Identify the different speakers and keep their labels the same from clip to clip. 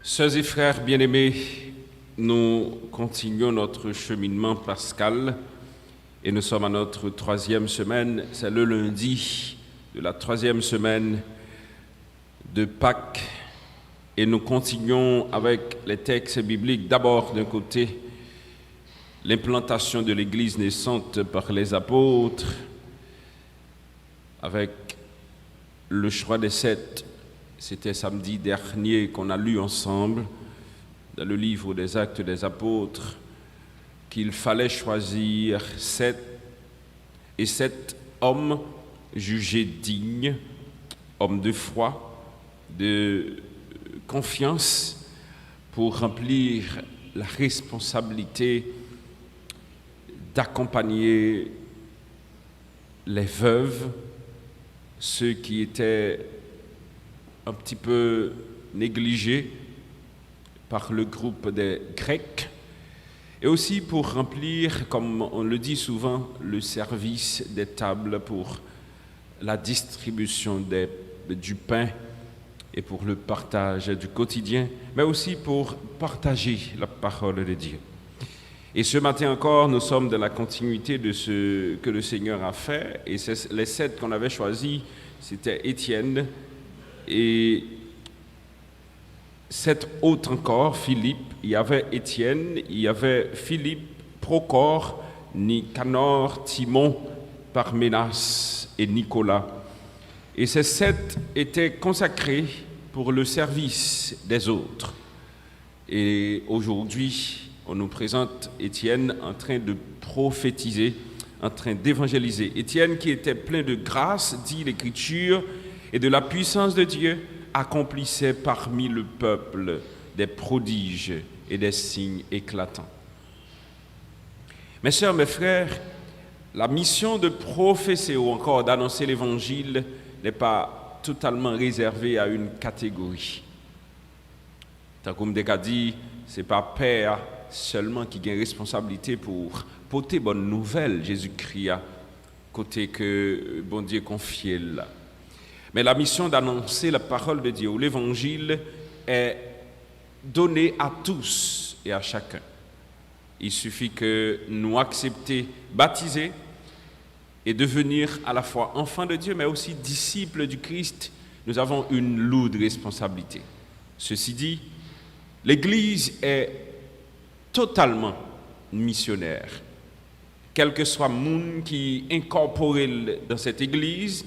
Speaker 1: Sœurs et frères bien-aimés, nous continuons notre cheminement pascal et nous sommes à notre 3e semaine. C'est le lundi de la 3e semaine de Pâques et nous continuons avec les textes bibliques. D'abord, d'un côté, l'implantation de l'Église naissante par les apôtres avec le choix des 7. C'était samedi dernier qu'on a lu ensemble dans le livre des Actes des Apôtres qu'il fallait choisir 7 hommes jugés dignes, hommes de foi, de confiance pour remplir la responsabilité d'accompagner les veuves, ceux qui étaient un petit peu négligés par le groupe des Grecs, et aussi pour remplir, comme on le dit souvent, le service des tables pour la distribution du pain et pour le partage du quotidien, mais aussi pour partager la parole de Dieu. Et ce matin encore, nous sommes dans la continuité de ce que le Seigneur a fait, et les 7 qu'on avait choisis, c'était Étienne, et 7 autres encore, Philippe, il y avait Étienne, il y avait Philippe, Procore, Nicanor, Timon, Parménas et Nicolas. Et ces 7 étaient consacrés pour le service des autres. Et aujourd'hui, on nous présente Étienne en train de prophétiser, en train d'évangéliser. Étienne qui était plein de grâce, dit l'Écriture, et de la puissance de Dieu, accomplissait parmi le peuple des prodiges et des signes éclatants. Mes sœurs, mes frères, la mission de prophétie ou encore d'annoncer l'Évangile n'est pas totalement réservée à une catégorie. Tant comme des dit, ce n'est pas père seulement qui a une responsabilité pour porter bonne nouvelle, Jésus-Christ, à côté que bon Dieu confie là. Mais la mission d'annoncer la parole de Dieu ou l'Évangile est donnée à tous et à chacun. Il suffit que nous acceptions, baptiser et devenir à la fois enfants de Dieu, mais aussi disciples du Christ. Nous avons une lourde responsabilité. Ceci dit, l'Église est totalement missionnaire. Quel que soit le monde qui est incorporé dans cette Église,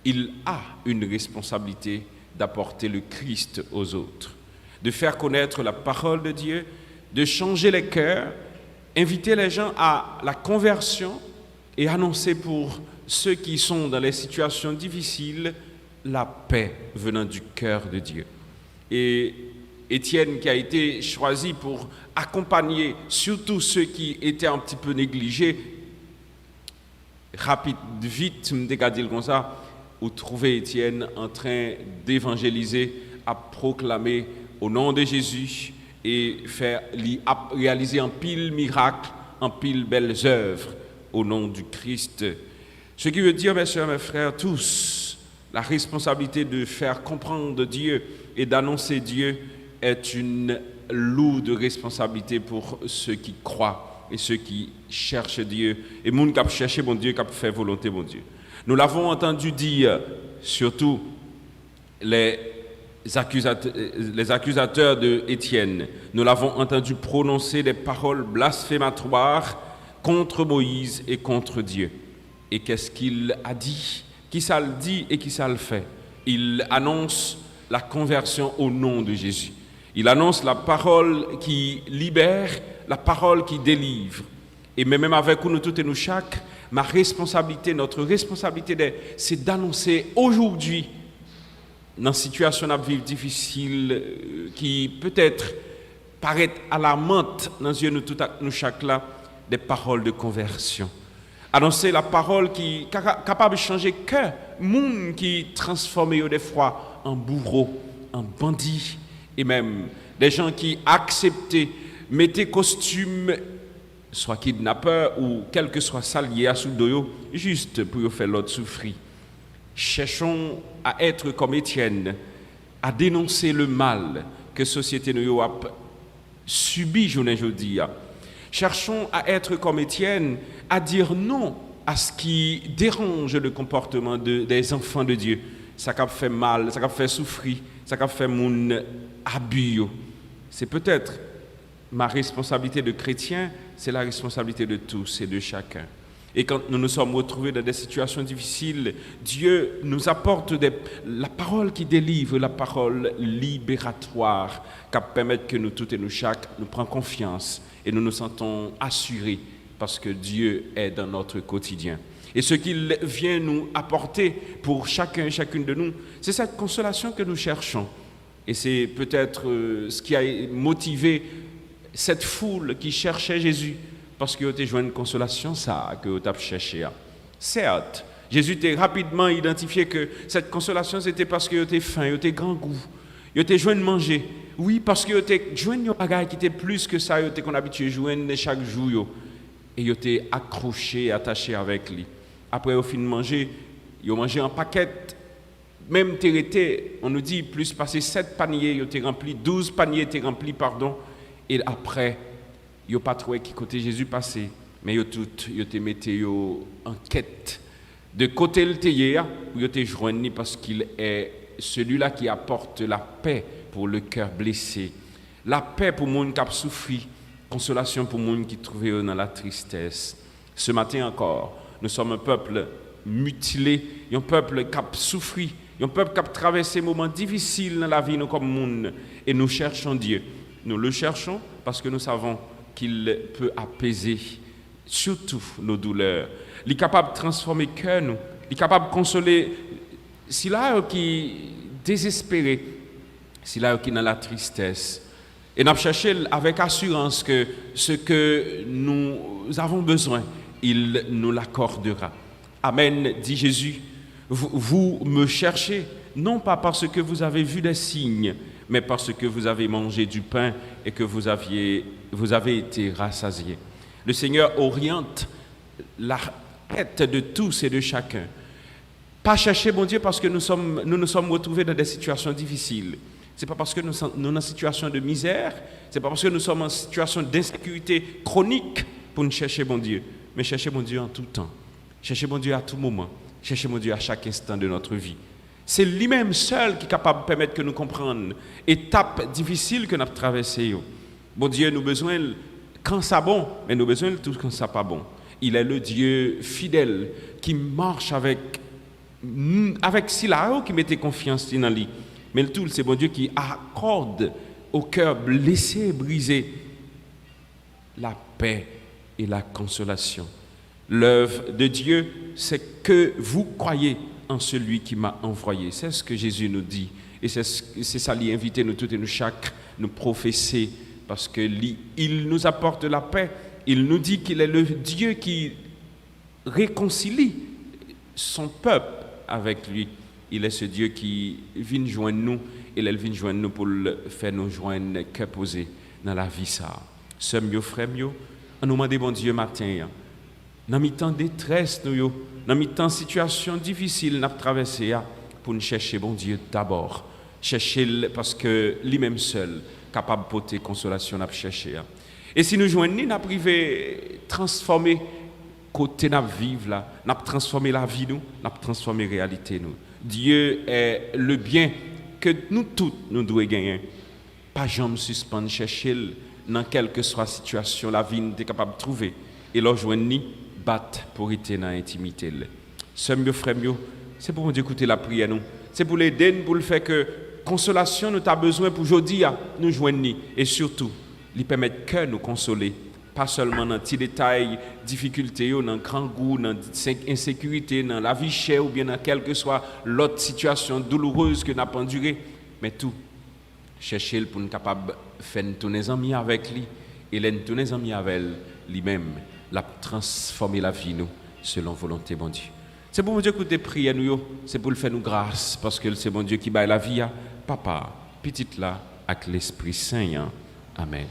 Speaker 1: il a une responsabilité d'apporter le Christ aux autres, de faire connaître la parole de Dieu, de changer les cœurs, inviter les gens à la conversion et annoncer pour ceux qui sont dans les situations difficiles la paix venant du cœur de Dieu. Et Étienne qui a été choisi pour accompagner surtout ceux qui étaient un petit peu négligés, vite, me dire comme ça, où trouver Étienne en train d'évangéliser, à proclamer au nom de Jésus et faire réaliser un pile miracle, un pile belles œuvres au nom du Christ. Ce qui veut dire, mes sœurs, mes frères, tous, la responsabilité de faire comprendre Dieu et d'annoncer Dieu est une lourde responsabilité pour ceux qui croient et ceux qui cherchent Dieu. Et moun qui cherche bon Dieu, qui fait volonté bon Dieu. Nous l'avons entendu dire, surtout les accusateurs de Étienne, nous l'avons entendu prononcer des paroles blasphématoires contre Moïse et contre Dieu. Et qu'est-ce qu'il a dit? Qui ça le dit et qui ça le fait? Il annonce la conversion au nom de Jésus. Il annonce la parole qui libère, la parole qui délivre. Et même avec nous toutes et nous chaque, ma responsabilité, notre responsabilité, c'est d'annoncer aujourd'hui, dans une situation à vivre difficile, qui peut-être paraît alarmante dans les yeux de nous chaque là, des paroles de conversion. Annoncer la parole qui est capable de changer cœur, monde qui transforme des fois en bourreau, en bandit, et même des gens qui acceptaient, mettaient costume, soit kidnappeur ou quel que soit salier à Soudoyo, juste pour faire l'autre souffrir. Cherchons à être comme Étienne, à dénoncer le mal que société nous a subi aujourd'hui. Cherchons à être comme Étienne, à dire non à ce qui dérange le comportement des enfants de Dieu. Ça qui fait mal, ça qui fait souffrir, ça qui fait mon abus. C'est peut-être ma responsabilité de chrétien, c'est la responsabilité de tous et de chacun. Et quand nous nous sommes retrouvés dans des situations difficiles, Dieu nous apporte la parole qui délivre, la parole libératoire, qui permet que nous tous et nous chaque nous prenions confiance et nous nous sentons assurés parce que Dieu est dans notre quotidien. Et ce qu'il vient nous apporter pour chacun et chacune de nous, c'est cette consolation que nous cherchons. Et c'est peut-être ce qui a motivé cette foule qui cherchait Jésus, parce qu'il a joué une consolation, ça, que tu as cherché. Certes, Jésus t'a rapidement identifié que cette consolation, c'était parce qu'il était faim, il était grand goût, il était joué de manger. Oui, parce qu'il était joué de bagaille qui était plus que ça, il était qu'on habitué à jouer chaque jour. Et il était accroché, attaché avec lui. Après, au fin de manger, il a mangé un paquet. Même t'es on nous dit, plus passé 7 paniers, il était rempli, 12 paniers étaient remplis, pardon. Et après, il n'y a pas trouvé qui côté Jésus passé, mais il était mis en quête. De côté le théier, il était joint parce qu'il est celui-là qui apporte la paix pour le cœur blessé. La paix pour les gens qui ont souffert, consolation pour les gens qui trouvent dans la tristesse. Ce matin encore, nous sommes un peuple mutilé, un peuple qui a souffert, un peuple qui a traversé des moments difficiles dans la vie, nous comme monde, et nous cherchons Dieu. Nous le cherchons parce que nous savons qu'il peut apaiser surtout nos douleurs. Il est capable de transformer le cœur, nous. Il est capable de consoler. Si là qui est désespéré, si là qui est dans la tristesse, et nous cherchons avec assurance que ce que nous avons besoin, il nous l'accordera. Amen, dit Jésus. Vous me cherchez, non pas parce que vous avez vu des signes, mais parce que vous avez mangé du pain et que vous avez été rassasiés. Le Seigneur oriente la tête de tous et de chacun. Pas chercher, bon Dieu, parce que nous nous sommes retrouvés dans des situations difficiles. Ce n'est pas parce que nous sommes en situation de misère, ce n'est pas parce que nous sommes en situation d'insécurité chronique pour nous chercher, bon Dieu, mais chercher, bon Dieu, en tout temps. Chercher, bon Dieu, à tout moment. Chercher, mon Dieu, à chaque instant de notre vie. C'est lui-même seul qui est capable de permettre que nous comprenions étapes difficiles que nous avons traversées. Bon Dieu, nous avons besoin quand ça bon, mais nous avons besoin de tout quand ça pas bon. Il est le Dieu fidèle qui marche avec Silao qui mettait confiance dans lui. Mais le tout, c'est bon Dieu qui accorde au cœur blessé et brisé la paix et la consolation. L'œuvre de Dieu, c'est que vous croyez en celui qui m'a envoyé. C'est ce que Jésus nous dit. Et c'est ça lui inviter nous tous et nous chaque, nous professer, parce qu'il nous apporte la paix. Il nous dit qu'il est le Dieu qui réconcilie son peuple avec lui. Il est ce Dieu qui vient joindre nous, et il vient joindre nous pour le faire nous joindre cœur posé dans la vie ça. Sœurs, frères, on nous demande bon Dieu matin. Dans mes temps de détresse, dans mes temps de situation difficile, nous avons traversé pour nous chercher bon Dieu d'abord. Chercher parce que lui-même seul, capable de porter consolation, nous avons cherché. Et si nous joignons, nous avons privé transformer côté nous vivre là, nous avons transformé la vie, nous avons transformé la réalité. Nous. Dieu est le bien que nous tous nous devons gagner. Pas jamais suspendre, chercher dans quelle que soit la situation, la vie nous est capable de trouver. Et là, joignons battre pour être dans l'intimité. Sœurs, frères, c'est pour nous écouter la prière, nous. C'est pour l'aider, pour le faire que consolation, nous avons besoin pour aujourd'hui, nous joindre. Et surtout, lui permettre que nous consoler. Pas seulement dans petits détails, difficultés, dans grand goût, dans insécurité, dans la vie chère ou bien dans quelle que soit l'autre situation douloureuse que nous avons endurée. Mais tout, chercher pour nous capables de faire tous nos amis avec lui et tous nos amis avec lui-même. La transformer la vie nous selon volonté bon Dieu. C'est pour Dieu que des prières nous, c'est pour le faire nous grâce parce que c'est bon Dieu qui baille la vie à papa, petite là avec l'Esprit Saint. Amen.